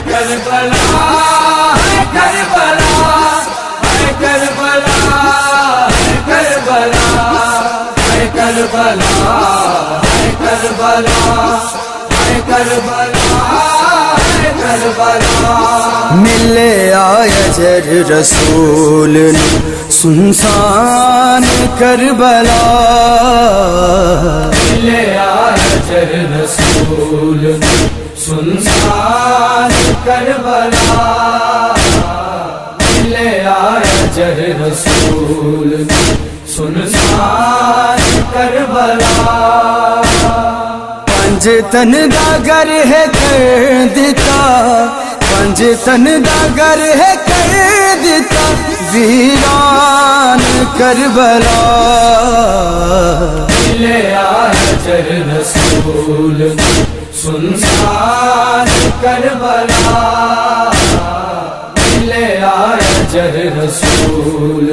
کربلا ہے کربلا ہے کربلا ہے کربلا ہے کربلا ہے کربلا ہے کربلا ہے کربلا ملے آیا جر رسول سنسان کربلا ملے آیا جر رسول سنسان کربلا ملے آیا جر رسول سنسان کربلا پنج تن دا گر ہے کر دیتا پنج تن دا گر ہے کر دیتا ویران کربلا ملے آیا جر رسول سنسان کربلا ملے آیا جر رسول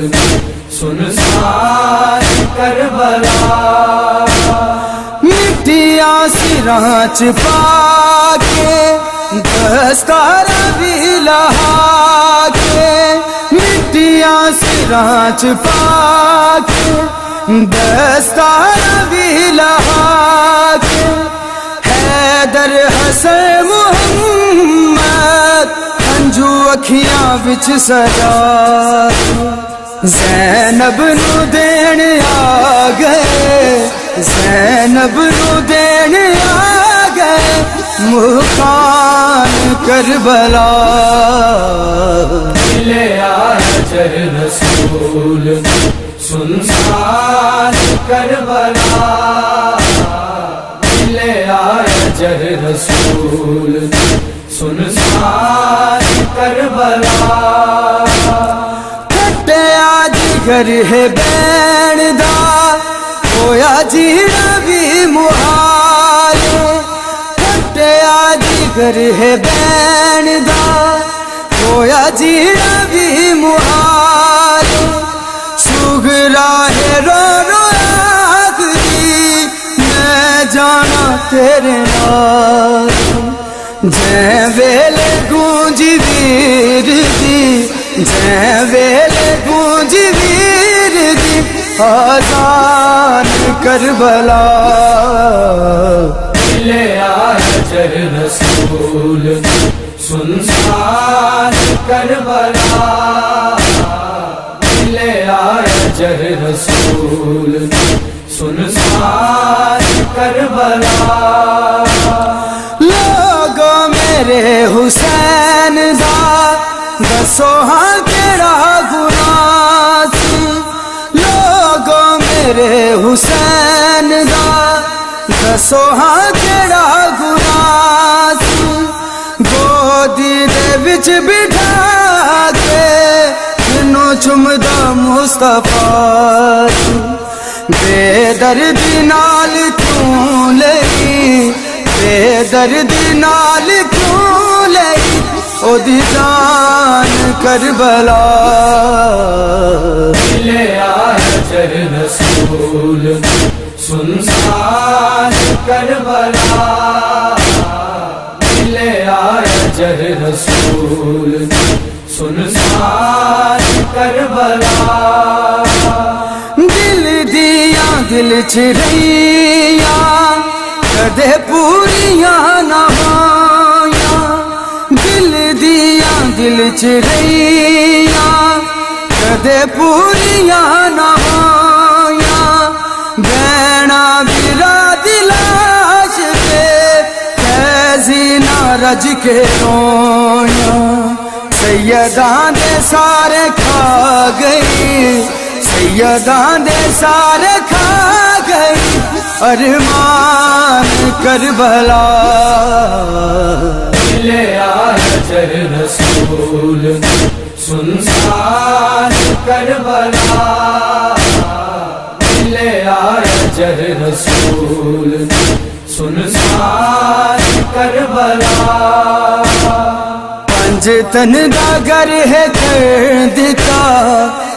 سنسان کربلا مٹیاں سراں چ پا کے دستار بھی لہا کے مٹیاں سراں چ پا کے دستار بھی لہا کے حیدر حسن محمد ہنجو اکھیاں وچ سجا زینب نو دین آ گئے زینب نو دین آ گئے مکان کربلا ملے آیا جر رسول سنسان کربلا ملے آیا جر رسول سنسان کربلا کٹیا جگر ہے بین دا ہویا جینا بھی محال کٹیا جگر ہے بین دا ہویا جینا بھی محال سغرا ہے رو رو آخری میں جانا تیرے نال جے ویلے گونجی ویر دی جے ویلے گونجی ویر دی آذان کربلا ملے آیا جر رسول سنسان کربلا ملے آیا جر رسول سنسان کربلا لوگو میرے حسین دا دسو ہاں کیڑا گناہ سی لوگو میرے حسین دا دسو ہاں کیڑا گناہ سی گودی دے وچ بٹھا کے جنوں چمدا مصطفیٰ بے دردی نال کیوں لئی بے دردی نال کیوں لئی او دی جان کربلا ملے آیا جر رسول سنسان کربلا ملے آیا جر رسول سنسان کربلا دل دیاں دل چ رہیاں کدے پوریاں نہ ہویاں دل دیاں دل چ رہیاں کدے پوریاں نہ ہویاں بینا برا دلاش پہ کیسی نہ رج کے رویاں سیداں دے سارے کھا گئی سیداں دے سارے کھا گئی ارمان کربلا ملے آیا جر رسول سنسان کربلا ملے آیا جر رسول سنسان کربلا پنج تن دا گر ہے کر دیتا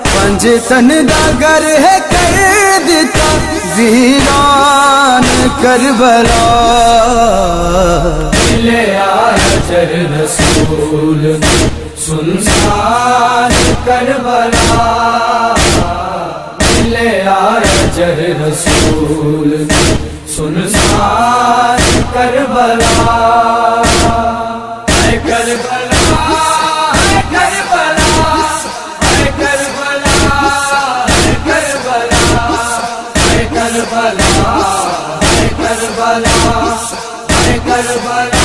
پنج تن دا گر ہے کر دیتا ویران کربلا لے آیا چر رسول سنسان کربلا لے آیا چر رسول سنسان کربلا اے کربلا اے کربلا اے کربلا اے کربلا اے کربلا اے کربلا اے کربلا